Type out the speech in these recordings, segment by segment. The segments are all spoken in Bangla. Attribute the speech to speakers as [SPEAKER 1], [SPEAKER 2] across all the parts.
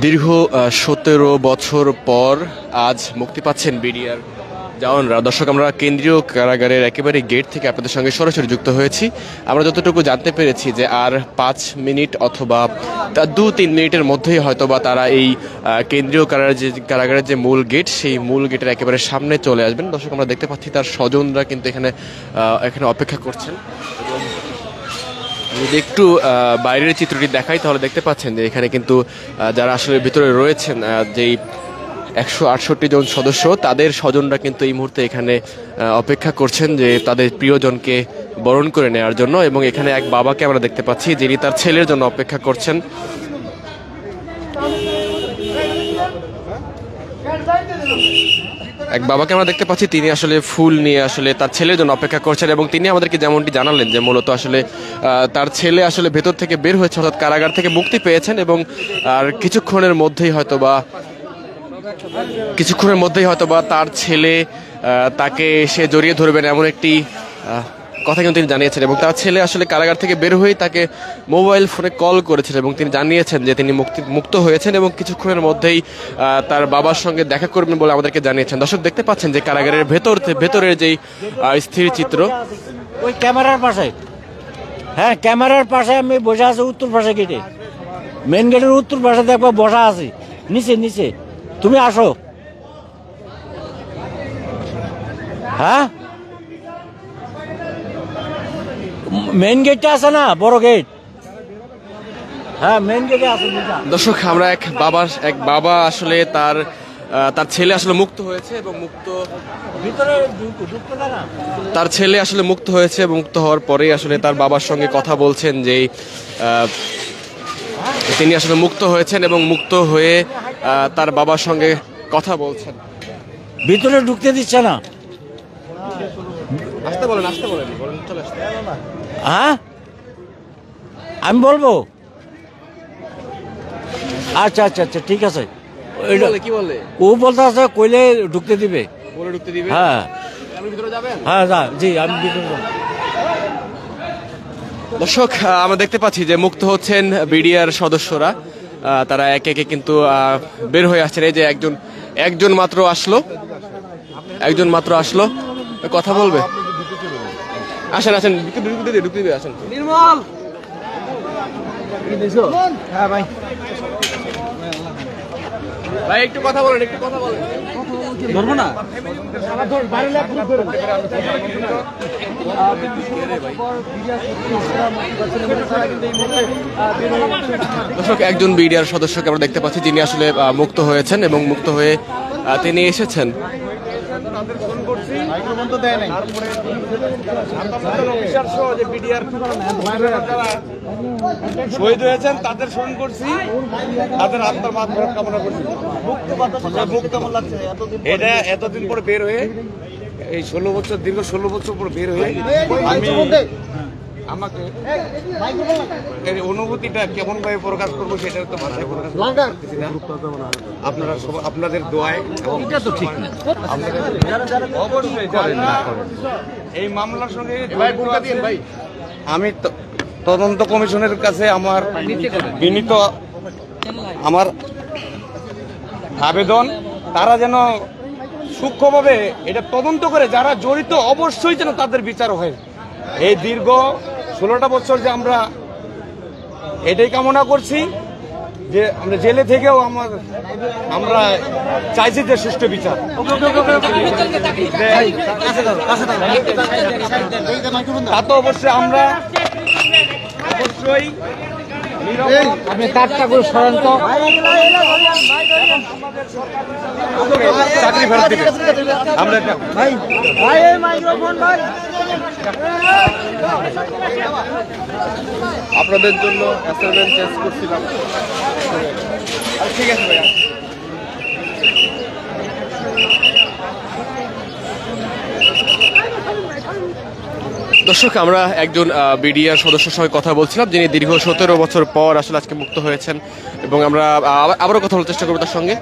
[SPEAKER 1] দীর্ঘ 17 বছর পর আজ মুক্তি পাচ্ছেন বিডিআর জওয়ানরা। দর্শক, আমরা কেন্দ্রীয় কারাগারের একেবারে গেট থেকে আপনাদের সঙ্গে সরাসরি যুক্ত হয়েছি। আমরা যতটুকু জানতে পেরেছি যে আর 5 মিনিট অথবা 2-3 মিনিটের মধ্যেই হয়তোবা তারা এই কেন্দ্রীয় কারাগারের যে মূল গেট, সেই মূল গেটের একেবারে সামনে চলে আসবেন। দর্শক, আমরা দেখতে পাচ্ছি তার স্বজনরা কিন্তু এখানে অপেক্ষা করছেন। যদি একটু বাইরের চিত্রটি দেখাই তাহলে দেখতে পাচ্ছেন যে এখানে কিন্তু যারা আসলে ভিতরে রয়েছেন, যেই 168 জন সদস্য, তাদের স্বজনরা কিন্তু এই মুহূর্তে এখানে অপেক্ষা করছেন যে তাদের প্রিয়জনকে বরণ করে নেওয়ার জন্য। এবং এখানে এক বাবাকে আমরা দেখতে পাচ্ছি যিনি তার ছেলের জন্য অপেক্ষা করছেন। এক বাবাকে আমরা দেখতে পাচ্ছি, তিনি আসলে ফুল নিয়ে আসলে তার ছেলের জন্য অপেক্ষা করছেন। এবং তিনি আমাদেরকে যেমনটি জানালেন যে মূলত আসলে তার ছেলে আসলে ভেতর থেকে বের হয়েছে, অর্থাৎ কারাগার থেকে মুক্তি পেয়েছেন এবং আর কিছুক্ষণের মধ্যেই হয়তোবা তার ছেলে তাকে সে জড়িয়ে ধরবেন এমন একটি কথা কিন্তু তিনি জানিয়েছেন। এবং তার ছেলে আসলে কারাগার থেকে বের হয়েই তাকে মোবাইল ফোনে কল করেছেন এবং তিনি জানিয়েছেন যে তিনি মুক্ত হয়েছেন এবং কিছুক্ষণের মধ্যেই তার বাবার সঙ্গে দেখা করবেন বলে আমাদেরকে জানিয়েছেন। দর্শক, দেখতে পাচ্ছেন যে কারাগারের ভেতরের যেই স্থির চিত্র,
[SPEAKER 2] ওই ক্যামেরার পাশে, হ্যাঁ ক্যামেরার পাশে আমি বসে আছি, উত্তর পাশে গেটে, মেন গেটের উত্তর পাশে দেখবা বসা আছি, নিচে তুমি আসো। হ্যাঁ, মেন গেটটা আছে না, বড় গেট, হ্যাঁ মেন গেটে আছে।
[SPEAKER 1] দর্শক, আমরা এক বাবা আসলে তার ছেলে আসলে মুক্ত হয়েছে এবং তার ছেলে আসলে মুক্ত হয়েছে এবং মুক্ত হওয়ার পরেই আসলে তার বাবার সঙ্গে কথা বলছেন যে তিনি আসলে মুক্ত হয়েছেন এবং মুক্ত হয়ে তার বাবার সঙ্গে কথা বলছেন।
[SPEAKER 2] ভিতরে ঢুকতে দিচ্ছে না।
[SPEAKER 1] আসতে বলেন চলে আসতে।
[SPEAKER 2] হ্যাঁ, আমি বলবো। আচ্ছা, ঠিক আছে।
[SPEAKER 1] কি বলে
[SPEAKER 2] ও বলতে আছে কইলে ঢুকতে দিবে, হ্যাঁ।
[SPEAKER 1] আপনি ভিতরে যাবেন?
[SPEAKER 2] হ্যাঁ, জি আমি ভিতরে যাব।
[SPEAKER 1] দর্শক, আমরা দেখতে পাচ্ছি যে মুক্ত হচ্ছেন বিডিআর সদস্যরা। তারা একে একে কিন্তু বের হয়ে আসছেন। এই যে একজন মাত্র আসলো, কথা বলবে। আসেন ঢুকতে দিবে, আসেন। নির্মল, হ্যাঁ ভাই একটু কথা বলেন। ধরবো না। দর্শক, একজন বিডিআর সদস্যকে আমরা দেখতে পাচ্ছি যিনি আসলে মুক্ত হয়েছেন এবং মুক্ত হয়ে তিনি এসেছেন।
[SPEAKER 3] শহীদ হয়েছেন তাদের স্মরণ করছি, তাদের আত্মার মাগফিরাত কামনা করছি। এটা এতদিন পরে বের হয়ে, এই দীর্ঘ 16 বছর পর বের হয়ে আমাকে এই অনুভূতিটা কেমন ভাবে প্রকাশ করবো সেটা তো ভাষায় প্রকাশ করতেছি না। আপনারা আপনাদের দোয়ায়, অবশ্যই এই মামলার সঙ্গে আমি তদন্ত কমিশনের কাছে আমার বিনীত আবেদন, তারা যেন সূক্ষ্মভাবে এটা তদন্ত করে যারা জড়িত অবশ্যই যেন তাদের বিচার হয়। এই দীর্ঘ 16টা বছর যে আমরা এটাই কামনা করছি যে আমরা জেলে থেকেও আমরা চাইছি যে সুষ্ঠু বিচার। তা তো অবশ্যই আমরা
[SPEAKER 2] আপনি কার্ডটা করে সরান তো,
[SPEAKER 3] চাকরি ফেরত দিবে। আমরা
[SPEAKER 1] আপনাদের জন্য অ্যাসাইনমেন্ট চেঞ্জ করছিলাম। ঠিক আছে ভাইয়া। দর্শক, আমরা একজন বিডিআর সদস্যের সঙ্গে কথা বলছিলাম যিনি দীর্ঘ 17 বছর পর আসলে আজকে মুক্ত হয়েছেন এবং আমরা আবারও কথা বলার চেষ্টা করবো তার সঙ্গে।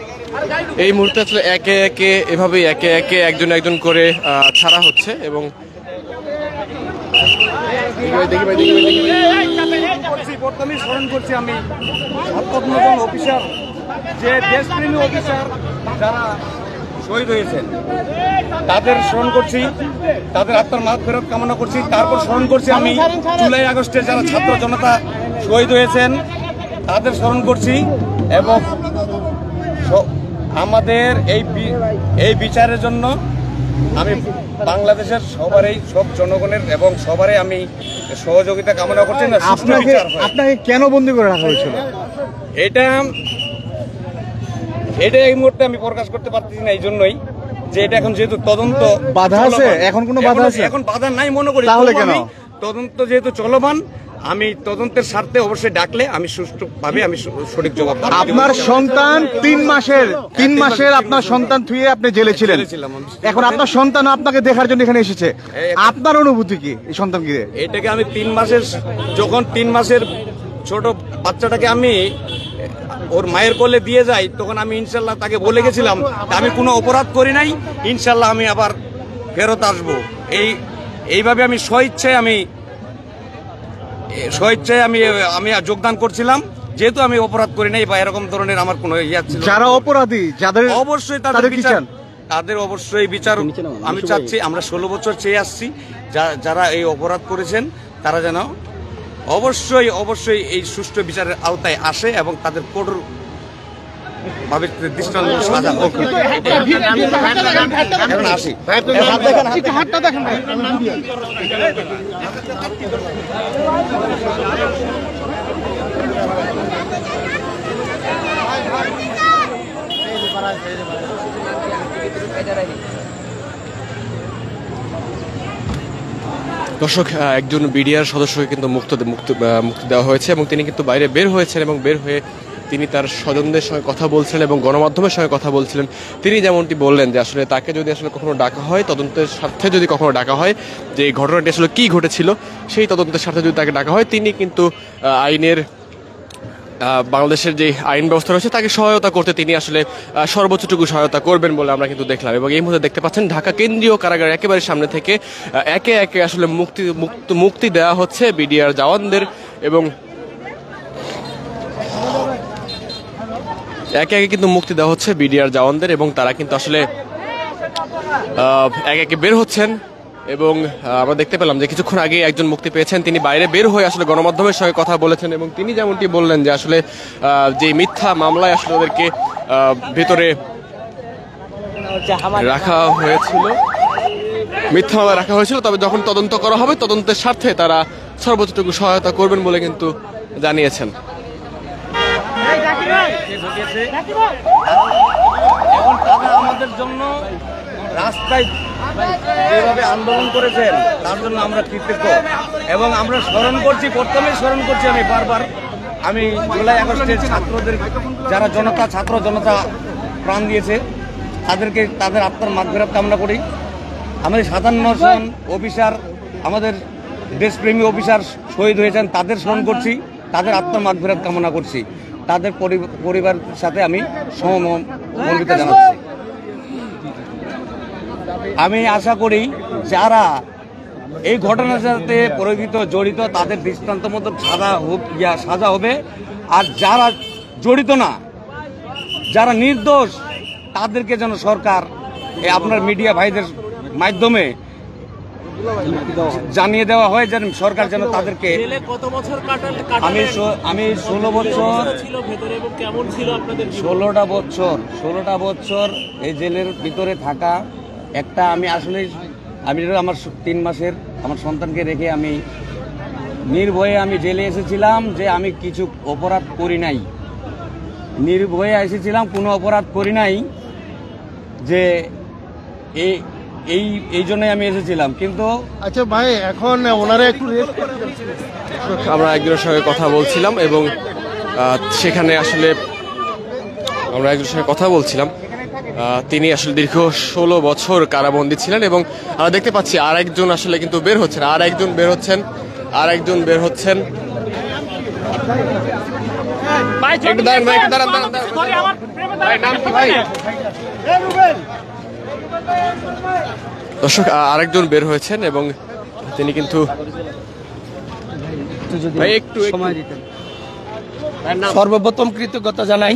[SPEAKER 1] এই মুহূর্তে আসলে একে একে একজন করে ছাড়া হচ্ছে এবং
[SPEAKER 3] প্রথমেই স্মরণ করছি আমি 57 জন অফিসার, যে দেশপ্রেমী অফিসার যারা শহীদ হয়েছেন তাদের স্মরণ করছি, তাদের আত্মার মাগফিরাত কামনা করছি। তারপর স্মরণ করছি আমি জুলাই আগস্টে যারা ছাত্র জনতা শহীদ হয়েছেন তাদের স্মরণ করছি, এবং আমাদের এই বিচারের জন্য আমি বাংলাদেশের সব জনগণের এবং সবারই আমি সহযোগিতা কামনা করছি। না,
[SPEAKER 4] আপনাকে কেন বন্দী করে রাখা হয়েছিল?
[SPEAKER 3] এটা এই মুহূর্তে আমি প্রকাশ করতে পারতেছি না, এই জন্যই যে এটা এখন যেহেতু তদন্ত
[SPEAKER 4] বাধা আছে, এখন কোনো বাধা আছে?
[SPEAKER 3] এখন বাধা নাই মনে করি।
[SPEAKER 4] তাহলে কেন?
[SPEAKER 3] তদন্ত যেহেতু চলমান, আমি তদন্তের স্বার্থে অবশ্যই ডাকলে আমি সুষ্ঠুভাবে আমি সঠিক জবাব দেব।
[SPEAKER 4] আপনার সন্তান 3 মাসের আপনার সন্তান থুয়ে আপনি জেলে ছিলেন, এখন আপনার সন্তান আপনাকে দেখার জন্য এখানে এসেছে, আপনার অনুভূতি কি এই সন্তানকে?
[SPEAKER 3] এটাকে আমি 3 মাসের ছোট বাচ্চাটাকে আমি ওর মায়ের কোলে দিয়ে যাই, তখন আমি ইনশাল্লাহ তাকে বলে গেছিলাম আমি কোনো অপরাধ করি নাই, ইনশাল্লাহ আমি আবার ফেরত আসবো। এইভাবে আমি স্বইচ্ছায় আমি যোগদান করছিলাম, যেহেতু আমি অপরাধ করি নাই বা এরকম ধরনের আমার কোনো ইয়া ছিল।
[SPEAKER 4] যারা অপরাধী যাদের
[SPEAKER 3] অবশ্যই তাদের অবশ্যই বিচার আমি চাচ্ছি। আমরা 16 বছর চেয়ে আসছি, যারা এই অপরাধ করেছেন তারা যেন অবশ্যই এই সুষ্ঠু বিচারের আওতায় আসে এবং তাদের কঠোর ভাবে দৃষ্টান্ত সাজা হোক। আসি
[SPEAKER 1] দর্শক, একজন বিডিআর সদস্যকে কিন্তু মুক্তি দেওয়া হয়েছে এবং তিনি কিন্তু বাইরে বের হয়েছেন এবং বের হয়ে তিনি তার স্বজনদের সঙ্গে কথা বলছিলেন এবং গণমাধ্যমের সঙ্গে কথা বলছিলেন। তিনি যেমনটি বললেন যে আসলে তাকে যদি আসলে কখনো ডাকা হয়, তদন্তের স্বার্থে যদি কখনো ডাকা হয় যে এই ঘটনাটি আসলে কী ঘটেছিল, সেই তদন্তের স্বার্থে যদি তাকে ডাকা হয়, তিনি কিন্তু আইনের বাংলাদেশের যে আইন ব্যবস্থা রয়েছে তাকে সহায়তা করতে তিনি আসলে সর্বোচ্চটুকু সহায়তা করবেন বলে আমরা কিন্তু দেখলাম। এবং এই মুহূর্তে দেখতে পাচ্ছেন ঢাকা কেন্দ্রীয় কারাগার একেবারে সামনে থেকে একে একে আসলে মুক্তি দেওয়া হচ্ছে বিডিআর জওয়ানদের, এবং একে একে কিন্তু মুক্তি দেওয়া হচ্ছে বিডিআর জওয়ানদের, এবং তারা কিন্তু আসলে একে একে বের হচ্ছেন। এবং আমরা দেখতে পেলাম যে কিছুক্ষণ আগে একজন মুক্তি পেয়েছেন, তিনি বাইরে বের হয়ে আসলে গণমাধ্যমের সঙ্গে কথা বলেছেন এবং তিনি যেমনটি বললেন যে আসলে যে মিথ্যা মামলায় আসলে তাদেরকে ভেতরে রাখা হয়েছিল, তবে যখন তদন্ত করা হবে তদন্তের স্বার্থে তারা সর্বোচ্চটুকু সহায়তা করবেন বলে কিন্তু জানিয়েছেন।
[SPEAKER 3] এখন তারা আমাদের জন্য রাস্তায় যেভাবে আন্দোলন করেছেন তার জন্য আমরা কৃতজ্ঞ, এবং আমরা প্রথমে স্মরণ করছি আমি বারবার, আমি জুলাই আগস্টের ছাত্রদের যারা ছাত্র জনতা প্রাণ দিয়েছে তাদেরকে তাদের আত্মার মাগফিরাত কামনা করি। আমাদের 57 জন অফিসার, আমাদের দেশপ্রেমী অফিসার শহীদ হয়েছেন, তাদের স্মরণ করছি, তাদের আত্মার মাগফিরাত কামনা করছি। তাদের পরিবারের সাথে আমি সমবেদনা জানাচ্ছি। আমি আশা করি যারা এই ঘটনার সাথে জড়িত তাদের দৃষ্টান্ত মতো সাজা হবে, আর যারা জড়িত না, যারা নির্দোষ তাদেরকে যেন সরকার আপনার মিডিয়া ভাইদের মাধ্যমে জানিয়ে দেওয়া হয়, যেন সরকার যেন তাদেরকে। আমি 16 বছর 16টা বছর এই জেলের ভিতরে থাকা একটা আমি আমার 3 মাসের আমার সন্তানকে রেখে আমি নির্ভয়ে আমি জেলে এসেছিলাম, যে আমি কিছু অপরাধ করি নাই, নির্ভয়ে এসেছিলাম, কোনো অপরাধ করি নাই, যে এই জন্যই আমি এসেছিলাম। কিন্তু
[SPEAKER 4] আচ্ছা ভাই, এখন ওনারা একটু
[SPEAKER 1] আমরা একজনের সঙ্গে কথা বলছিলাম এবং সেখানে আসলে আমরা একজনের সঙ্গে কথা বলছিলাম, তিনি আসলে দীর্ঘ 16 বছর কারাবন্দী ছিলেন এবং আমরা দেখতে পাচ্ছি আরেকজন আসলে কিন্তু বের হচ্ছেন, আরেকজন বের হচ্ছেন। দর্শক, আরেকজন বের হয়েছেন এবং তিনি কিন্তু
[SPEAKER 5] একটু যদি
[SPEAKER 1] ভাই একটু
[SPEAKER 5] সময় দিতেন। সর্বপ্রথম কৃতজ্ঞতা জানাই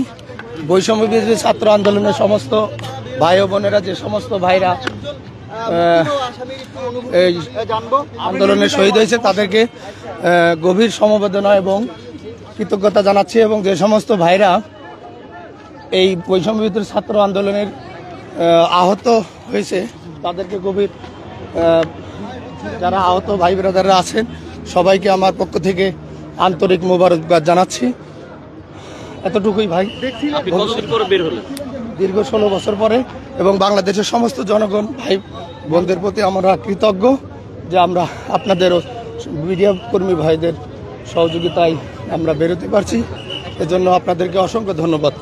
[SPEAKER 5] বৈষম্য বিরোধী ছাত্র আন্দোলনের সমস্ত ভাই ও বোনেরা, যে সমস্ত ভাইরা এই আন্দোলনে শহীদ হয়েছে তাদেরকে গভীর সমবেদনা এবং কৃতজ্ঞতা জানাচ্ছি। এবং যে সমস্ত ভাইরা এই বৈষম্য বিরোধী ছাত্র আন্দোলনের আহত হয়েছে তাদেরকে গভীর, যারা আহত ভাই ব্রাদাররা আছেন সবাইকে আমার পক্ষ থেকে আন্তরিক মোবারকবাদ জানাচ্ছি। এতটুকুই ভাই। দীর্ঘ 16 বছর পরে, এবং বাংলাদেশের সমস্ত জনগণ ভাই বোনদের প্রতি আমরা কৃতজ্ঞ যে আমরা আপনাদের মিডিয়া কর্মী ভাইদের সহযোগিতায় আমরা বেরোতে পারছি। এজন্য আপনাদেরকে অসংখ্য ধন্যবাদ।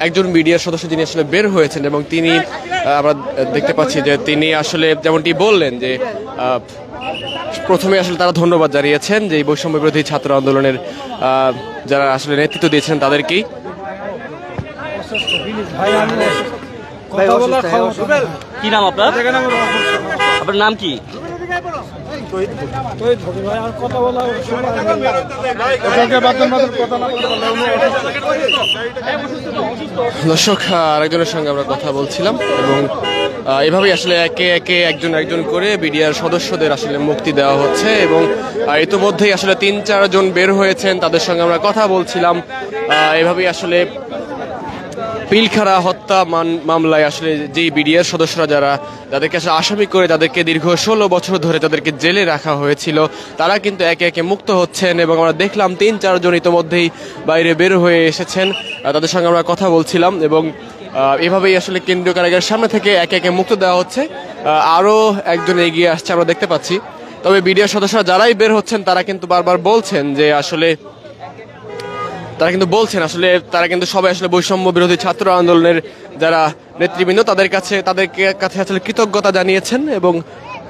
[SPEAKER 1] একজন মিডিয়ার সদস্য যিনি আসলে বের হয়েছেন এবং তিনি আমরা দেখতে পাচ্ছি যে তিনি আসলে যেমনটি বললেন যে প্রথমে আসলে তারা ধন্যবাদ জানিয়েছেন যে এই বৈষম্য বিরোধী ছাত্র আন্দোলনের যারা আসলে নেতৃত্ব দিয়েছেন তাদেরকেই।
[SPEAKER 6] কি নাম আপনার? আপনার নাম কি?
[SPEAKER 1] দর্শক, আরেকজনের সঙ্গে আমরা কথা বলছিলাম এবং এভাবেই আসলে একে একে একজন করে বিডিআর সদস্যদের আসলে মুক্তি দেওয়া হচ্ছে এবং ইতিমধ্যেই আসলে 3-4 জন বের হয়েছেন, তাদের সঙ্গে আমরা কথা বলছিলাম। এভাবেই আসলে পিলখানা হত্যা মামলায় আসলে যেই বিডিআর সদস্যরা যাদেরকে আসলে আসামি করে যাদেরকে দীর্ঘ 16 বছর ধরে তাদেরকে জেলে রাখা হয়েছিল তারা কিন্তু একে একে মুক্ত হচ্ছেন এবং আমরা দেখলাম 3-4 জন ইতিমধ্যেই বাইরে বের হয়ে এসেছেন, তাদের সঙ্গে আমরা কথা বলছিলাম এবং এভাবেই আসলে কেন্দ্রীয় কারাগারের সামনে থেকে একে একে মুক্ত দেওয়া হচ্ছে। আরও একজন এগিয়ে আসছে আমরা দেখতে পাচ্ছি। তবে বিডিআর সদস্যরা যারাই বের হচ্ছেন তারা কিন্তু বারবার বলছেন যে আসলে তারা কিন্তু সবাই আসলে বৈষম্য বিরোধী ছাত্র আন্দোলনের যারা নেতৃবৃন্দ তাদের কাছে আসলে কৃতজ্ঞতা জানিয়েছেন এবং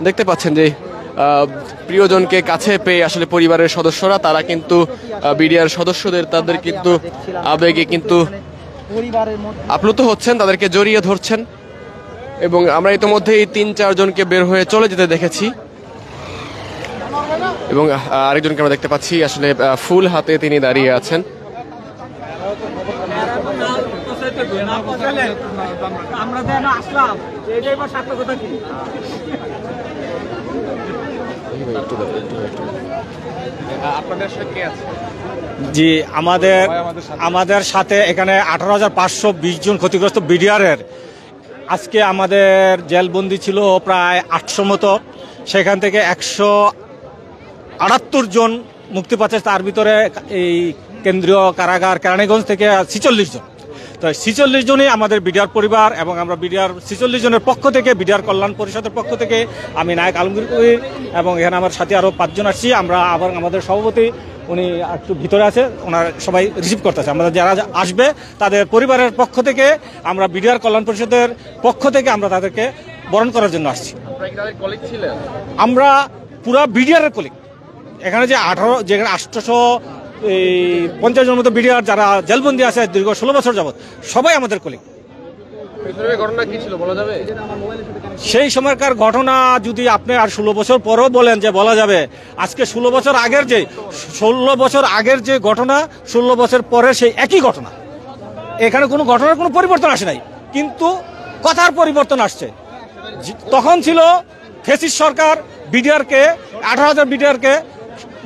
[SPEAKER 1] দেখতে পাচ্ছেন যে প্রিয়জনকে কাছে পেয়ে আসলে পরিবারের সদস্যরা তারা কিন্তু বিডিআর সদস্যদের তাদের কিন্তু আবেগে কিন্তু আপ্লুত হচ্ছেন, তাদেরকে জড়িয়ে ধরছেন এবং আমরা ইতিমধ্যেই 3-4 জনকে বের হয়ে চলে যেতে দেখেছি এবং আরেকজনকে আমরা দেখতে পাচ্ছি আসলে ফুল হাতে তিনি দাঁড়িয়ে আছেন।
[SPEAKER 7] জি, আমাদের সাথে এখানে 18,520 জন ক্ষতিগ্রস্ত বিডিআরের আজকে আমাদের জেলবন্দি ছিল প্রায় 800 মতো, সেখান থেকে 178 জন মুক্তি পাচ্ছে। তার ভিতরে এই কেন্দ্রীয় কারাগার কেরানীগঞ্জ থেকে 46 জন। তো 46 জনই আমাদের বিডিআর পরিবার এবং আমরা বিডিআর 46 জনের পক্ষ থেকে বিডিআর কল্যাণ পরিষদের পক্ষ থেকে আমি নায়ক আলমগীর কবির এবং এখানে আমার সাথে আরও 5 জন আসছি। আমরা আবার আমাদের সভাপতি উনি একটু ভিতরে আছে, ওনার সবাই রিসিভ করতেছে। আমাদের যারা আসবে তাদের পরিবারের পক্ষ থেকে আমরা বিডিআর কল্যাণ পরিষদের পক্ষ থেকে আমরা তাদেরকে বরণ করার জন্য আসছি। আমরা পুরা বিডিআরের কলিগ। এখানে যে 850 জন মতো বিডিআর যারা জেলবন্দি আছে দীর্ঘ 16 বছর যাবত সবাই আমাদের কলিগ। সেই সময়কার ঘটনা যদি আপনি আর 16 বছর পরও বলেন যে বলা যাবে, আজকে 16 বছর আগের যে ঘটনা 16 বছর পরে সেই একই ঘটনা। এখানে কোনো ঘটনার কোনো পরিবর্তন আসে নাই, কিন্তু কথার পরিবর্তন আসছে। তখন ছিল ফ্যাসিস্ট সরকার বিডিআরকে 18,000 বিডিআরকে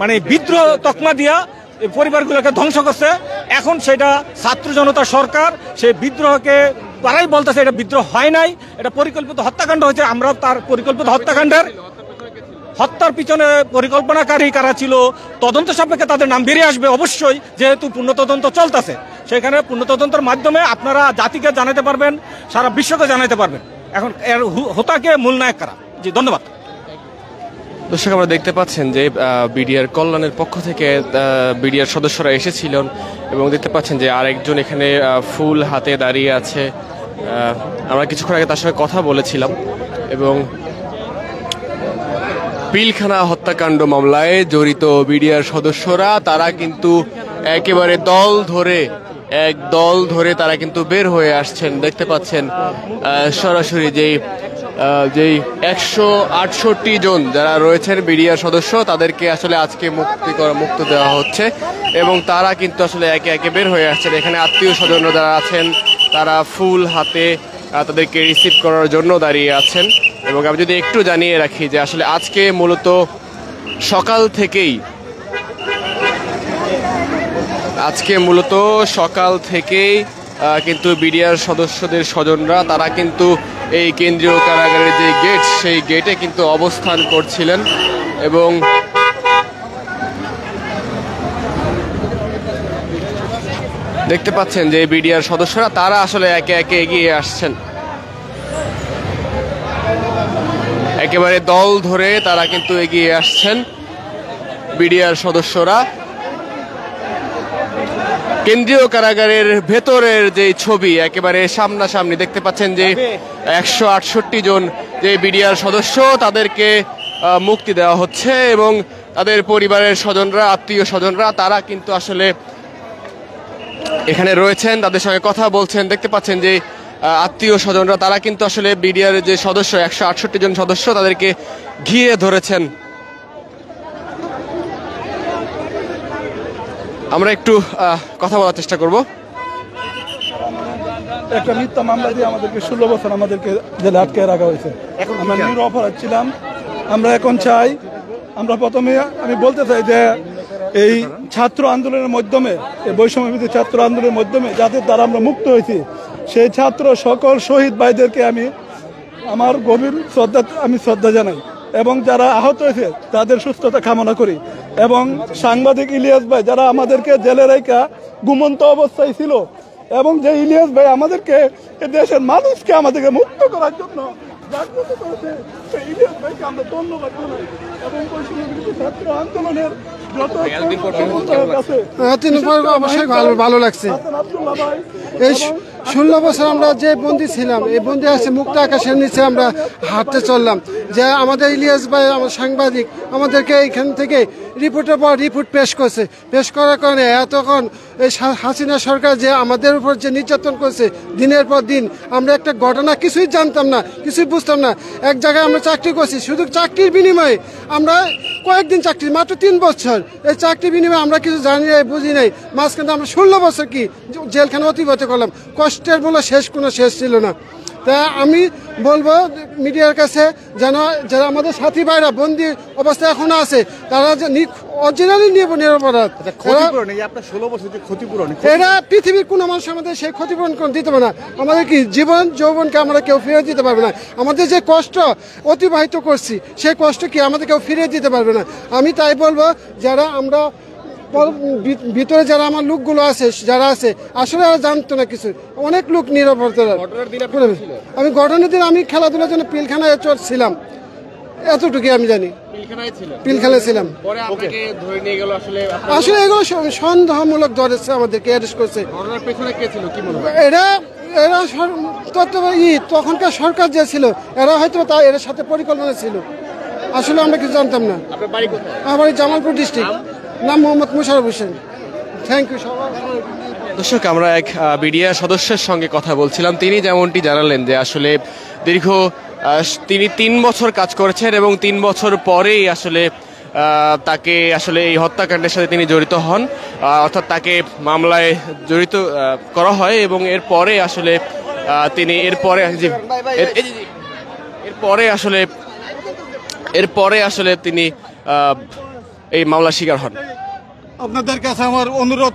[SPEAKER 7] মানে বিদ্রোহ তকমা দিয়া পরিবারগুলোকে ধ্বংস করছে। এখন সেটা ছাত্র জনতা সরকার সেই বিদ্রোহকে তারাই বলতেছে এটা বিদ্রোহ হয় নাই, এটা পরিকল্পিত হত্যাকাণ্ড হয়েছে। আমরা তার পরিকল্পিত হত্যার পিছনে পরিকল্পনাকারী কারা ছিল তদন্ত সাপেক্ষে তাদের নাম বেরিয়ে আসবে অবশ্যই, যেহেতু পূর্ণ তদন্ত চলতেছে। সেখানে পূর্ণ তদন্তের মাধ্যমে আপনারা জাতিকে জানাতে পারবেন, সারা বিশ্বকে জানাতে পারবেন এখন এর হোতাকে মূল নায়ক কারা। জি, ধন্যবাদ।
[SPEAKER 1] দর্শক, আমরা দেখতে পাচ্ছেন যে বিডিআর কল্যাণের পক্ষ থেকে বিডিআর সদস্যরা এসেছিলেন এবং দেখতে পাচ্ছেন যে আরেকজন এখানে ফুল হাতে দাঁড়িয়ে আছে। আমরা কিছুক্ষণ আগে তার সঙ্গে কথা বলেছিলাম এবং পিলখানা হত্যাকাণ্ড মামলায় জড়িত বিডিআর সদস্যরা তারা কিন্তু একেবারে দল ধরে এক দল ধরে তারা কিন্তু বের হয়ে আসছেন। দেখতে পাচ্ছেন সরাসরি যেই 168 জন যারা রয়েছেন বিডিআর সদস্য, তাদেরকে আসলে আজকে মুক্ত দেওয়া হচ্ছে এবং তারা কিন্তু আসলে একে একে বের হয়ে আসছেন। এখানে আত্মীয় স্বজনরা যারা আছেন তারা ফুল হাতে তাদেরকে রিসিভ করার জন্য দাঁড়িয়ে আছেন। এবং আমি যদি একটু জানিয়ে রাখি যে আসলে আজকে মূলত সকাল থেকেই কিন্তু বিডিআর সদস্যদের স্বজনরা তারা কিন্তু এই কেন্দ্রীয় কারাগারের যে গেট, সেই গেটে কিন্তু অবস্থান করছিলেন এবং দেখতে পাচ্ছেন যে বিডিআর সদস্যরা তারা আসলে একে একে এগিয়ে আসছেন। একেবারে দল ধরে তারা কিন্তু এগিয়ে আসছেন বিডিআর সদস্যরা। কেন্দ্রীয় কারাগারের ভেতরের যে ছবি একেবারে সামনাসামনি দেখতে পাচ্ছেন যে 168 জন যে বিডিআর সদস্য তাদেরকে মুক্তি দেওয়া হচ্ছে এবং তাদের পরিবারের স্বজনরা, আত্মীয় স্বজনরা তারা কিন্তু আসলে এখানে রয়েছেন, তাদের সঙ্গে কথা বলছেন। দেখতে পাচ্ছেন যে আত্মীয় স্বজনরা তারা কিন্তু আসলে বিডিআর যে সদস্য 168 জন সদস্য তাদেরকে ঘিরে ধরেছেন। আমরা একটু কথা বলার চেষ্টা করব।
[SPEAKER 8] একটা মিথ্যা মামলা দিয়ে আমাদেরকে 16 বছর আমাদেরকে জেলে আটকে রাখা হয়েছে। আমরা নিরপরাধ ছিলাম। আমরা এখন চাই, আমরা প্রথমে আমি বলতে চাই যে এই ছাত্র আন্দোলনের মাধ্যমে, এই বৈষম্যবিরোধী ছাত্র আন্দোলনের মাধ্যমে যাদের দ্বারা আমরা মুক্ত হয়েছি, সেই ছাত্র সকল শহীদ ভাইদেরকে আমি আমার গভীর শ্রদ্ধা জানাই এবং যারা আহত হয়েছে তাদের সুস্থতা কামনা করি। এবং সাংবাদিক ইলিয়াস ভাই যারা আমাদেরকে জেলে রেখা ঘুমন্ত অবস্থায় ছিল, এবং যে ইলিয়াস ভাই আমাদেরকে দেশের মানুষকে আমাদেরকে মুক্ত করার জন্য জাগ্রত করেছে, সেই ইলিয়াস ভাইকে আমরা ধন্যবাদ জানাই। এবং ছাত্র আন্দোলনের যত
[SPEAKER 9] অবশ্যই ভালো লাগছে। এই 16 বছর আমরা যে বন্দী ছিলাম, এই বন্দী আছে মুক্ত আকাশের নিচে আমরা হাঁটতে চললাম, যে আমাদের ইলিয়াস ভাই আমার সাংবাদিক আমাদেরকে এইখান থেকে রিপোর্টের পর রিপোর্ট পেশ করার কারণে এতক্ষণ এই হাসিনা সরকার যে আমাদের উপর যে নির্যাতন করছে দিনের পর দিন, আমরা একটা ঘটনা কিছুই জানতাম না, কিছুই বুঝতাম না। এক জায়গায় আমরা চাকরি করছি, শুধু চাকরির বিনিময়ে আমরা কয়েকদিন চাকরি, মাত্র 3 বছর, এই চাকরির বিনিময়ে আমরা কিছু জানি নাই, বুঝি নাই। মাঝখানে আমরা 16 বছর কি জেলখানা অতিবাহিত করলাম, কষ্টের বলে কোনো শেষ ছিল না। তা আমি বলবো মিডিয়ার কাছে যেন যারা আমাদের সাথী ভাইরা বন্দি অবস্থায় এখনো আছে তারা অরিজিনালি নিরপরাধ। এরা পৃথিবীর কোনো মানুষ আমাদের সেই ক্ষতিপূরণ দিতে পারে না। আমাদের কি জীবন যৌবনকে আমরা কেউ ফিরে দিতে পারবে না। আমাদের যে কষ্ট অতিবাহিত করছি সেই কষ্ট কি আমাদের কেউ ফিরে দিতে পারবে না। আমি তাই বলবো যারা আমরা ভিতরে যারা আমার লোকগুলো আছে, যারা আছে আসলে আর জানতো না কিছু, অনেক লোক নিরপরাধ। আমি ঘটনার দিন আমি খেলাধুলার জন্য পিলখানায় ছিলাম, এতটুকু আমি জানি। পিলখানায় ছিলাম। আসলে এগুলো সন্দেহমূলক ধরেছে, আমাদেরকে অ্যারেস্ট করছে। এরা তখনকার সরকার যে ছিল এরা হয়তো এর সাথে পরিকল্পনা ছিল, আসলে আমরা কিছু জানতাম না। আমার জামালপুর ডিস্ট্রিক্ট, নাম মোহাম্মদ মুশারফ হোসেন। থ্যাংক ইউ সবাই।
[SPEAKER 1] দর্শক, আমরা এক বিডিআর সদস্যের সঙ্গে কথা বলছিলাম। তিনি যেমনটি জানালেন যে আসলে তিনি 3 বছর কাজ করেছেন এবং 3 বছর পরেই আসলে তাকে আসলে এই হত্যাকাণ্ডের সাথে তিনি জড়িত হন, অর্থাৎ তাকে মামলায় জড়িত করা হয় এবং এরপরে আসলে তিনি এরপরে আসলে তিনি এই মামলার শিকার হন।
[SPEAKER 8] আপনাদের কাছে আমার অনুরোধ,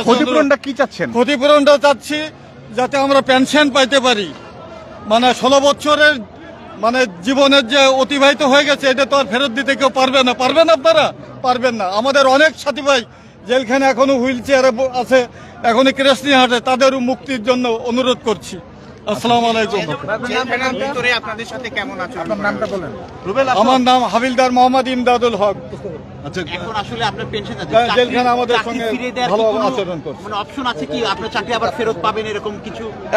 [SPEAKER 4] ক্ষতিপূরণটা কি চাচ্ছেন?
[SPEAKER 8] ক্ষতিপূরণটা চাচ্ছি যাতে আমরা পেনশন পাইতে পারি। মানে 16 বছরের জীবনের যে অতিবাহিত হয়ে গেছে এটা তো আর ফেরত দিতে কেউ পারবেন আপনারা পারবেন না। আমাদের অনেক সাথী ভাই জেলখানে এখনো হুইল চেয়ারে আছে, এখনো ক্রেশ নিয়ে হাঁটে, তাদেরও মুক্তির জন্য অনুরোধ করছি। আসসালামু আলাইকুম। আমার নাম হাবিলদার মোহাম্মদ ইমদাদুল হক। জেলখানা আমাদের সঙ্গে ভালো আচরণ করছে।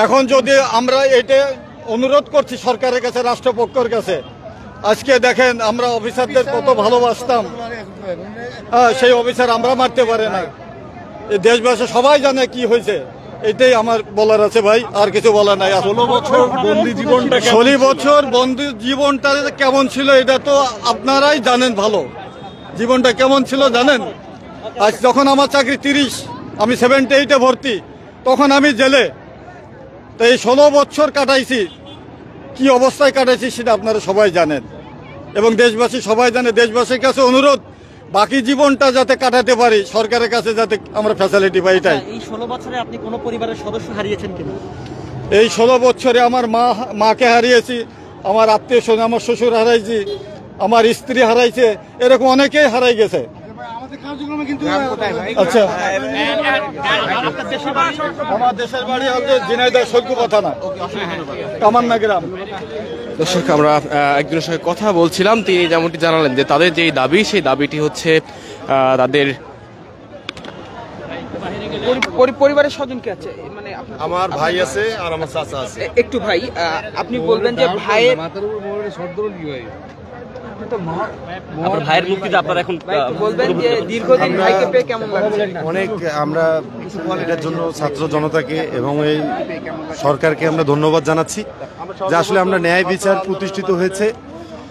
[SPEAKER 8] এখন যদি আমরা এটা অনুরোধ করছি সরকারের কাছে, রাষ্ট্রপক্ষের কাছে, আজকে দেখেন আমরা অফিসারদের কত ভালোবাসতাম, সেই অফিসার আমরা মারতে পারে না। এই দেশবাসী সবাই জানে কি হয়েছে, এটাই আমার বলার আছে ভাই, আর কিছু বলার নাই। 16 বছর বন্দি জীবনটা 16 বছর বন্দি জীবনটা কেমন ছিল এটা তো আপনারাই জানেন ভালো। জীবনটা কেমন ছিল জানেন? আজ যখন আমার চাকরি 30, আমি 78-এ ভর্তি, তখন আমি জেলে। তো এই 16 বছর কাটাইছি, কি অবস্থায় কাটাইছি সেটা আপনারা সবাই জানেন এবং দেশবাসী সবাই জানে। দেশবাসীর কাছে অনুরোধ, বাকি জীবনটা যাতে কাটাতে পারি, সরকারের কাছে যাতে আমরা ফ্যাসিলিটি পাই। এটাই।
[SPEAKER 6] এই 16 বছরে আপনি কোন পরিবারের সদস্য হারিয়েছেন কিনা?
[SPEAKER 8] এই 16 বছরে আমার মাকে হারিয়েছি, আমার আত্মীয় স্বজন, আমার শ্বশুর হারাইছি, আমার স্ত্রী হারাইছে, এরকম অনেকেই হারাই গেছে। আচ্ছা, আমার দেশের বাড়ি হচ্ছে ঝিনাইদহ সৈকত থানা, কামান্না গ্রাম।
[SPEAKER 1] দর্শক, আমরা একজনের সঙ্গে কথা বলছিলাম, তিনি যেমনটি জানালেন যে তাদের যেই দাবি, সেই দাবিটি হচ্ছে তাদের
[SPEAKER 10] পরিবারের স্বজন কে আছে, মানে
[SPEAKER 3] আমার ভাই আছে আর আমার চাচা আছে।
[SPEAKER 10] একটু ভাই আপনি বলবেন যে ভাইয়ের
[SPEAKER 6] আপনার ভাইয়ের মুক্তিতে আপনারা এখন
[SPEAKER 10] বলবেন যে দীর্ঘদিন ভাইকে পেয়ে কেমন লাগছে?
[SPEAKER 11] অনেক আমরা এটার জন্য ছাত্র জনতাকে এবং এই সরকারকে আমরা ধন্যবাদ জানাচ্ছি যে আসলে আমরা ন্যায় বিচার প্রতিষ্ঠিত হয়েছে।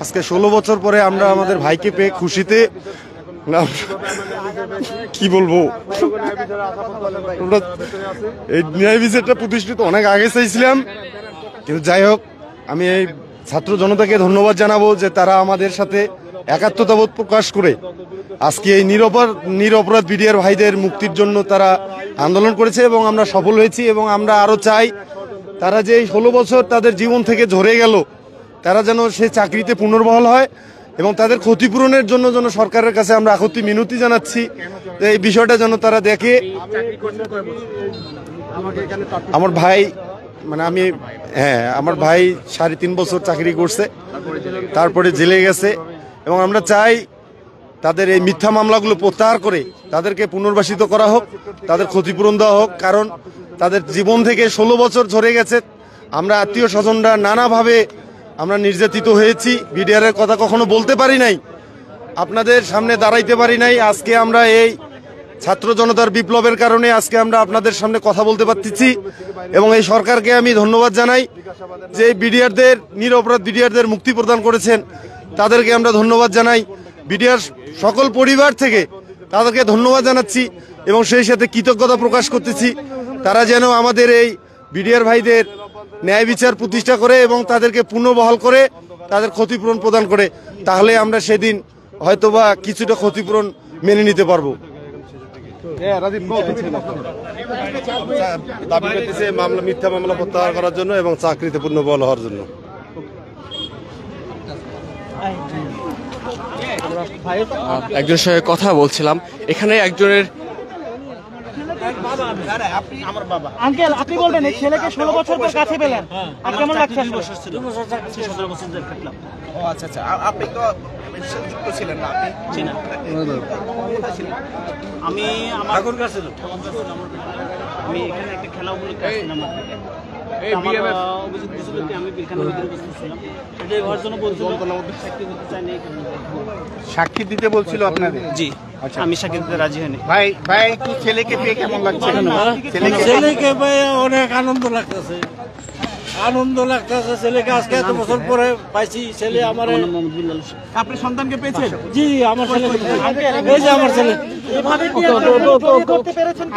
[SPEAKER 11] আজকে 16 বছর পরে আমরা আমাদের ভাইকে পেয়ে খুশিতে, কি বলবো, এই ন্যায় বিচারটা প্রতিষ্ঠিত অনেক আগে চাইছিলাম, কিন্তু যাই হোক আমি এই ছাত্র জনতাকে ধন্যবাদ জানাবো যে তারা আমাদের সাথে একাত্মতাবোধ প্রকাশ করে আজকে এই নিরপরাধ বিডিআর ভাইদের মুক্তির জন্য তারা আন্দোলন করেছে এবং আমরা সফল হয়েছি। এবং আমরা আরো চাই তারা যে এই 16 বছর তাদের জীবন থেকে ঝরে গেল, তারা যেন সেই চাকরিতে পুনর্বহাল হয় এবং তাদের ক্ষতিপূরণের জন্য যেন সরকারের কাছে আমরা আকুতি মিনতি জানাচ্ছি এই বিষয়টা যেন তারা দেখে। আমার ভাই, মানে আমি, আমার ভাই 3.5 বছর চাকরি করছে, তারপরে জেলে গেছে এবং আমরা চাই তাদের এই মিথ্যা মামলাগুলো প্রত্যাহার করে তাদেরকে পুনর্বাসিত করা হোক, তাদের ক্ষতিপূরণ দেওয়া হোক। কারণ তাদের জীবন থেকে 16 বছর ঝরে গেছে। আমরা আত্মীয় স্বজনরা নানাভাবে আমরা নির্যাতিত হয়েছি, বিডিআরের কথা কখনো বলতে পারি নাই, আপনাদের সামনে দাঁড়াইতে পারি নাই। আজকে আমরা এই ছাত্র জনতার বিপ্লবের কারণে আজকে আমরা আপনাদের সামনে কথা বলতে পারতেছি এবং এই সরকারকে আমি ধন্যবাদ জানাই যে বিডিআরদের, নিরপরাধ বিডিআরদের মুক্তি প্রদান করেছেন, তাদেরকে আমরা ধন্যবাদ জানাই। বিডিআর সকল পরিবার থেকে তাদেরকে ধন্যবাদ জানাচ্ছি এবং সেই সাথে কৃতজ্ঞতা প্রকাশ করতেছি তারা যেন আমাদের এই বিডিআর ভাইদের ন্যায় বিচার প্রতিষ্ঠা করে এবং তাদেরকে পুনর্বহাল করে তাদের ক্ষতিপূরণ প্রদান করে, তাহলে আমরা সেদিন হয়তোবা কিছুটা ক্ষতিপূরণ মেনে নিতে পারবো। দাবি করতেছে মিথ্যা মামলা প্রত্যাহার করার জন্য এবং চাকরিতে পুনর্বহাল হওয়ার জন্য।
[SPEAKER 1] একজনের সঙ্গে কথা বলছিলাম, এখানে একজনের
[SPEAKER 6] আঙ্কেল আপনি বলবেন এই ছেলেকে 16 বছর পর কাছে পেলেন, আর কেমন লাগছে? 2 বছর ছিল, 17 বছর ধরে থাকলাম।
[SPEAKER 10] ও আচ্ছা আচ্ছা, আপনি তো যুক্ত ছিলেন না? আপনি
[SPEAKER 6] ছিলেন? আমি আমার কাছে আমি এখানে একটা খেলা উপলক্ষে আসছিলাম। আমার অভিযোগ ছিল যে আমি বিলখানার ভিতরে বসেছিলাম, সেটাই হওয়ার জন্য বলছিল সাক্ষী দিতে চাইনি।
[SPEAKER 4] সাক্ষী দিতে বলছিল আপনাদের?
[SPEAKER 6] জি, আমি সাক্ষী দিতে রাজি হইনি।
[SPEAKER 4] ভাই ভাই কি ছেলেকে পেয়ে কেমন লাগছে?
[SPEAKER 2] ছেলেকে পেয়ে অনেক আনন্দ লাগতেছে, ছেলেকে আজকে এত বছর পরে পাইছি। ছেলে আমার,
[SPEAKER 10] আপনি সন্তানকে পেয়েছেন?
[SPEAKER 2] জি আমার ছেলে, এই যে আমার ছেলে।
[SPEAKER 6] ধরতে পেরেছেন?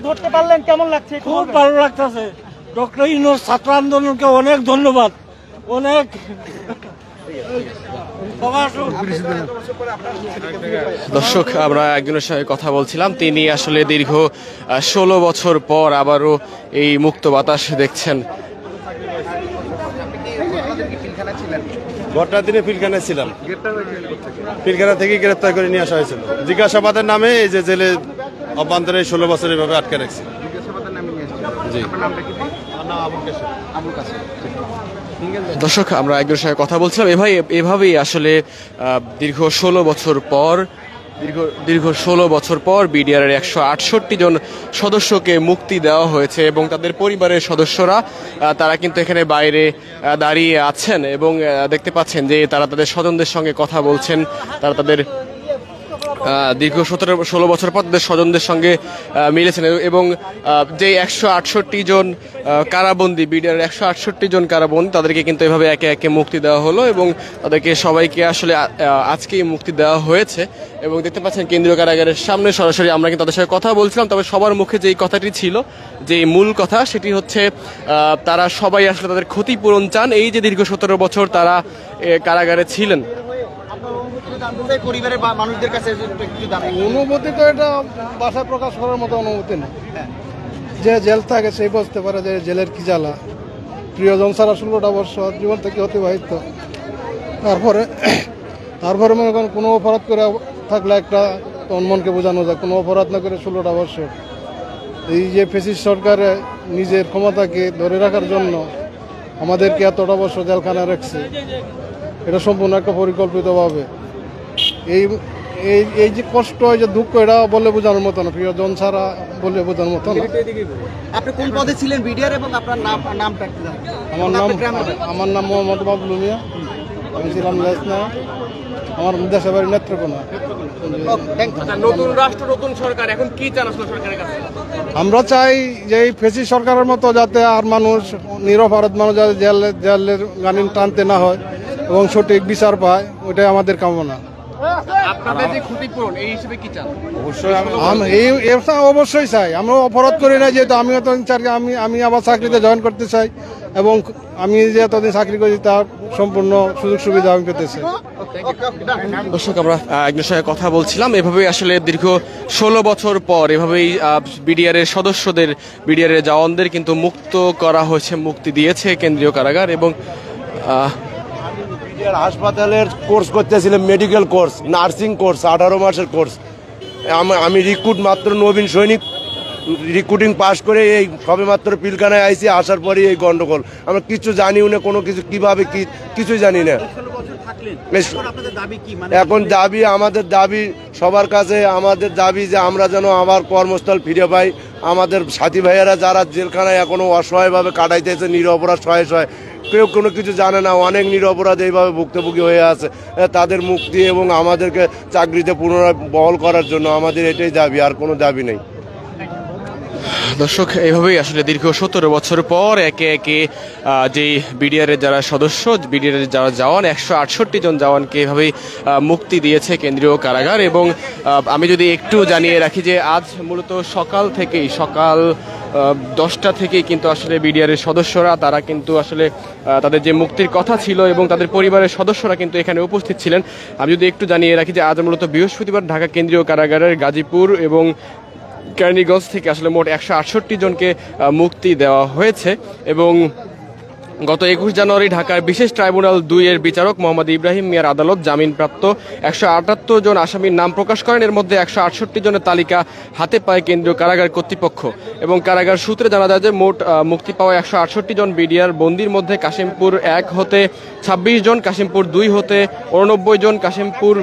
[SPEAKER 2] ধরতে পারলেন, কেমন লাগছে? খুব ভালো লাগতেছে। ডক্টর ইউনূস ছাত্র আন্দোলনকে অনেক ধন্যবাদ, অনেক।
[SPEAKER 1] দর্শক, আমরা একজনের সঙ্গে কথা বলছিলাম, তিনি আসলে দীর্ঘ 16 বছর পর আবারও এই মুক্ত বাতাস দেখছেন।
[SPEAKER 11] ঘটনার দিনে পিলখানায় ছিলাম, পিলখানা থেকে গ্রেপ্তার করে নিয়ে আসা হয়েছিল জিজ্ঞাসাবাদের নামে। এই যে জেলে অভ্যন্তরে 16 বছর এভাবে আটকে রাখছে। জি,
[SPEAKER 1] দর্শক, আমরা একজনের সঙ্গে কথা বলছিলাম, এভাবেই আসলে দীর্ঘ 16 বছর পর বিডিআরের 168 জন সদস্যকে মুক্তি দেওয়া হয়েছে এবং তাদের পরিবারের সদস্যরা তারা কিন্তু এখানে বাইরে দাঁড়িয়ে আছেন এবং দেখতে পাচ্ছেন যে তারা তাদের স্বজনদের সঙ্গে কথা বলছেন, তারা তাদের দীর্ঘ 17-16 বছর পর তাদের স্বজনদের সঙ্গে মিলেছেন এবং যে 168 জন কারাবন্দী বিডিআর 168 জন কারাবন্দী তাদেরকে কিন্তু এভাবে একে একে মুক্তি দেওয়া হলো এবং তাদেরকে সবাইকে আসলে আজকেই মুক্তি দেওয়া হয়েছে এবং দেখতে পাচ্ছেন কেন্দ্রীয় কারাগারের সামনে সরাসরি আমরা কিন্তু তাদের সঙ্গে কথা বলছিলাম। তবে সবার মুখে যেই কথাটি ছিল, যে মূল কথা, সেটি হচ্ছে তারা সবাই আসলে তাদের ক্ষতিপূরণ চান। এই যে দীর্ঘ 17 বছর তারা কারাগারে ছিলেন।
[SPEAKER 10] পরিবারের মানুষদের কাছে
[SPEAKER 8] অনুভূতি তো এটা ভাষায় প্রকাশ করার মতো অনুভূতি না। যে জেল থাকে সেই বুঝতে পারে যে জেলের কি জ্বালা। প্রিয়জন ছাড়া 16টা বছর জীবন থেকে অতিবাহিত, তারপরে মনে করেন কোনো অপরাধ করে থাকলে একটা মনকে বোঝানো যায়, কোনো অপরাধ না করে 16টা বছর এই যে ফ্যাসিস্ট সরকারে নিজের ক্ষমতাকে ধরে রাখার জন্য আমাদেরকে এতটা বছর জেলখানা রাখছে, এটা সম্পূর্ণ একটা পরিকল্পিতভাবে। এই এই এই যে কষ্ট, এই যে দুঃখ, এটা বলে বোঝানোর মতো না, প্রিয়জন ছাড়া বলে বোঝানোর মতো না।
[SPEAKER 10] আপনি কোন পদে ছিলেন বিডিআর এবং আপনার নামটা কি?
[SPEAKER 8] আমার নাম মোহাম্মদ বাবলু মিয়া, আমি ছিলাম লেসনা, আমার দেশে বাড়ি নেত্রকোনা।
[SPEAKER 1] নতুন রাষ্ট্র, নতুন সরকার, এখন কি চান আসলে সরকারের কাছে?
[SPEAKER 8] আমরা চাই যে এই ফেসি সরকারের মতো যাতে আর মানুষ, নিরপরাধ মানুষ যাতে জেলের গানিন টানতে না হয় এবং সঠিক বিচার পায়, ওইটাই আমাদের কামনা।
[SPEAKER 1] আপনাদের যে ক্ষতিপূরণ, এই হিসেবে কি চান?
[SPEAKER 8] অবশ্যই চাই। আমরা অপরাধ করি না, যেহেতু আমি আমি আবার চাকরিতে জয়েন করতে চাই এবং আমি যে এতদিন চাকরি করি তার সম্পূর্ণ সুযোগ সুবিধা আমি পেতে চাই।
[SPEAKER 1] দর্শক, আমরা একজনের সঙ্গে কথা বলছিলাম। এভাবেই আসলে দীর্ঘ 16 বছর পর এভাবেই বিডিআরের সদস্যদের, বিডিআরের জওয়ানদের কিন্তু মুক্ত করা হয়েছে, মুক্তি দিয়েছে কেন্দ্রীয় কারাগার। এবং
[SPEAKER 11] হাসপাতালের কোর্স করতেছিলাম, মেডিকেল কোর্স, নার্সিং কোর্স, 18 মাসের কোর্স। আমি রিক্রুট মাত্র নবীন সৈনিক, রিক্রুটিং পাস করে এই সবে মাত্র পিলখানায় আইসি, আসার পরে এই গন্ডগোল। আমরা কিছু জানিও না, কোনো কিছু কিভাবে কি কিছুই জানি না। এখন দাবি, আমাদের দাবি সবার কাছে, আমাদের দাবি যে আমরা যেন আবার কর্মস্থল ফিরে পাই। আমাদের সাথী ভাইয়েরা যারা জেলখানায় এখনো অসহায়ভাবে কাটাইতেছে, নিরপরাধ শয়ে কেউ কোনো কিছু জানে না, অনেক নিরপরাধ এইভাবে ভুক্তভোগী হয়ে আছে, তাদের মুক্তি এবং আমাদেরকে চাকরিতে পুনরায় বহাল করার জন্য আমাদের এটাই দাবি, আর কোনো দাবি নেই।
[SPEAKER 1] দর্শক, এইভাবেই আসলে দীর্ঘ 17 বছর পর একে একে যে বিডিআরের যারা সদস্য, বিডিআরের যারা জওয়ান, 168 জন জওয়ানকে এভাবেই মুক্তি দিয়েছে কেন্দ্রীয় কারাগার। এবং আমি যদি একটু জানিয়ে রাখি যে আজ মূলত সকাল 10টা থেকেই কিন্তু আসলে বিডিআরের সদস্যরা, তারা কিন্তু আসলে তাদের যে মুক্তির কথা ছিল এবং তাদের পরিবারের সদস্যরা কিন্তু এখানে উপস্থিত ছিলেন। আমি যদি একটু জানিয়ে রাখি যে আজ মূলত বৃহস্পতিবার ঢাকা কেন্দ্রীয় কারাগারের গাজীপুর এবং কেরানীগঞ্জ থেকে আসলে মোট 168 জনকে মুক্তি দেওয়া হয়েছে। এবং গত 21 জানুয়ারি ঢাকার বিশেষ ট্রাইব্যুনাল 2-এর বিচারক মোহাম্মদ ইব্রাহিম মিয়ার আদালত জামিনপ্রাপ্ত 178 জন আসামির নাম প্রকাশ করেন। এর মধ্যে 168 জনের তালিকা হাতে পায় কেন্দ্রীয় কারাগার কর্তৃপক্ষ। এবং কারাগার সূত্রে জানা যায় যে মোট মুক্তি পাওয়া 168 জন বিডিআর বন্দির মধ্যে কাশিমপুর 1 হতে 26 জন, কাশিমপুর 2 হতে 89 জন, কাশিমপুর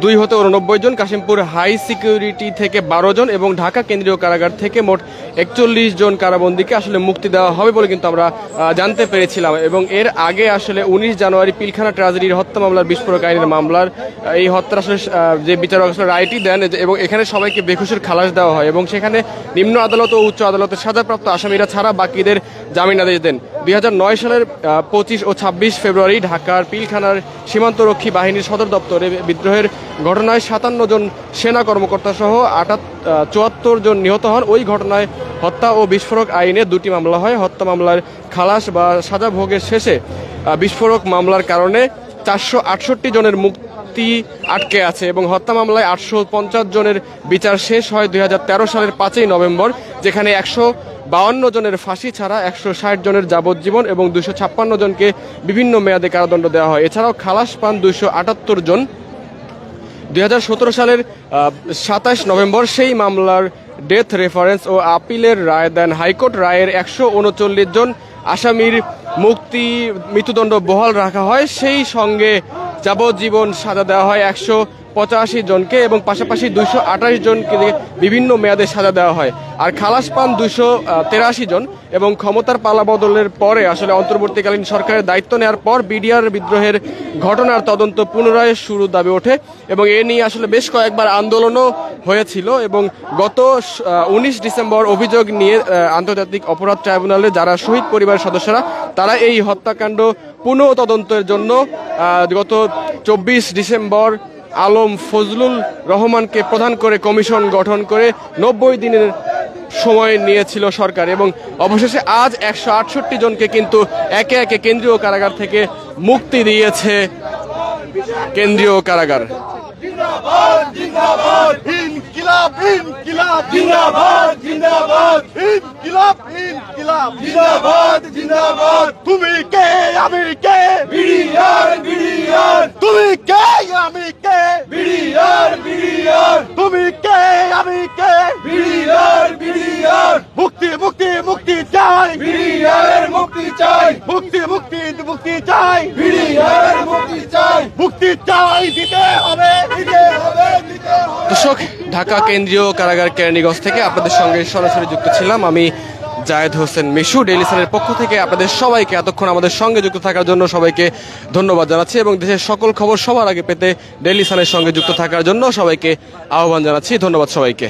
[SPEAKER 1] 2 হতে 89 জন, কাশিমপুর হাই সিকিউরিটি থেকে 12 জন এবং ঢাকা কেন্দ্রীয় কারাগার থেকে মোট 41 জন কারাবন্দীকে আসলে মুক্তি দেওয়া হবে বলে কিন্তু আমরা জানতে পেরেছিলাম। এবং এর আগে আসলে 19 জানুয়ারি পিলখানা ট্র্যাজেডির হত্যা মামলার বিস্ফোরক আইনের মামলার এই হত্যার আসলে যে বিচারক আসলে রায়টি দেন এবং এখানে সবাইকে বেখুশের খালাস দেওয়া হয় এবং সেখানে নিম্ন আদালত ও উচ্চ আদালতের সাজাপ্রাপ্ত আসামিরা ছাড়া বাকিদের জামিন আদেশ দেন। 2009 সালের 25 ও 26 ফেব্রুয়ারি ঢাকার পিলখানার সীমান্তরক্ষী বাহিনীর সদর দপ্তরে বিদ্রোহের ঘটনায় 57 জন সেনা কর্মকর্তা সহ 74 জন নিহত হন। ওই ঘটনায় হত্যা ও বিস্ফোরক আইনে 2টি মামলা হয়। হত্যা মামলার খালাস বা সাজা ভোগের শেষে বিস্ফোরক মামলার কারণে 468 জনের মুক্তি আটকে আছে এবং হত্যা মামলায় 850 জনের বিচার শেষ হয় 2013 সালের 5 নভেম্বর, যেখানে 152 জনের ফাঁসি ছাড়া 160 জনের যাবজ্জীবন এবং 256 জনকে বিভিন্ন মেয়াদে কারাদণ্ড দেওয়া হয়। এছাড়াও খালাস পান 278 জন। 2017 সালের 27 নভেম্বর সেই মামলার ডেথ রেফারেন্স ও আপিলের রায় দেন হাইকোর্ট। রায়ের 139 জন আসামির মৃত্যুদণ্ড বহাল রাখা হয়, সেই সঙ্গে যাবজ্জীবন সাজা দেওয়া হয় 85 জনকে এবং পাশাপাশি 228 জনকে বিভিন্ন মেয়াদে সাজা দেওয়া হয়। আর খালাস পান 283 জন। এবং ক্ষমতার পালা বদলের পরে আসলে অন্তর্বর্তীকালীন সরকারের দায়িত্ব নেওয়ার পর বিডিআর বিদ্রোহের ঘটনার তদন্ত পুনরায় শুরু দাবি ওঠে এবং এ নিয়ে আসলে বেশ কয়েকবার আন্দোলনও হয়েছিল। এবং গত 19 ডিসেম্বর অভিযোগ নিয়ে আন্তর্জাতিক অপরাধ ট্রাইব্যুনালে যারা শহীদ পরিবারের সদস্যরা তারা এই হত্যাকাণ্ড পুনঃ তদন্তের জন্য গত 24 ডিসেম্বর আলম ফজলুল রহমানকে প্রধান করে কমিশন গঠন করে 90 দিনের সময় নিয়েছিল সরকার। এবং অবশেষে আজ 168 জনকে কিন্তু একে একে কেন্দ্রীয় কারাগার থেকে মুক্তি দিয়েছে কেন্দ্রীয় কারাগার।
[SPEAKER 12] জিন্দাবাদ জিন্দাবাদ ইনকিলাব ইনকিলাব জিন্দাবাদ জিন্দাবাদ ইনকিলাব ইনকিলাব জিন্দাবাদ জিন্দাবাদ তুমি কে আমি কে বিডিআর বিডিআর তুমি কে আমি কে বিডিআর বিডিআর তুমি কে আমি কে বিডিআর বিডিআর মুক্তি মুক্তি মুক্তি চাই বিডিআর মুক্তি চাই মুক্তি মুক্তি মুক্তি চাই বিডিআর মুক্তি চাই মুক্তি চাই দিতে হবে।
[SPEAKER 1] দর্শক, ঢাকা কেন্দ্রীয় কারাগার কেরানীগঞ্জ থেকে আপনাদের সঙ্গে সরাসরি যুক্ত ছিলাম আমি জায়েদ হোসেন মিশু। ডেইলি সানের পক্ষ থেকে আপনাদের সবাইকে এতক্ষণ আমাদের সঙ্গে যুক্ত থাকার জন্য সবাইকে ধন্যবাদ জানাচ্ছি এবং দেশের সকল খবর সবার আগে পেতে ডেইলি সানের সঙ্গে যুক্ত থাকার জন্য সবাইকে আহ্বান জানাচ্ছি। ধন্যবাদ সবাইকে।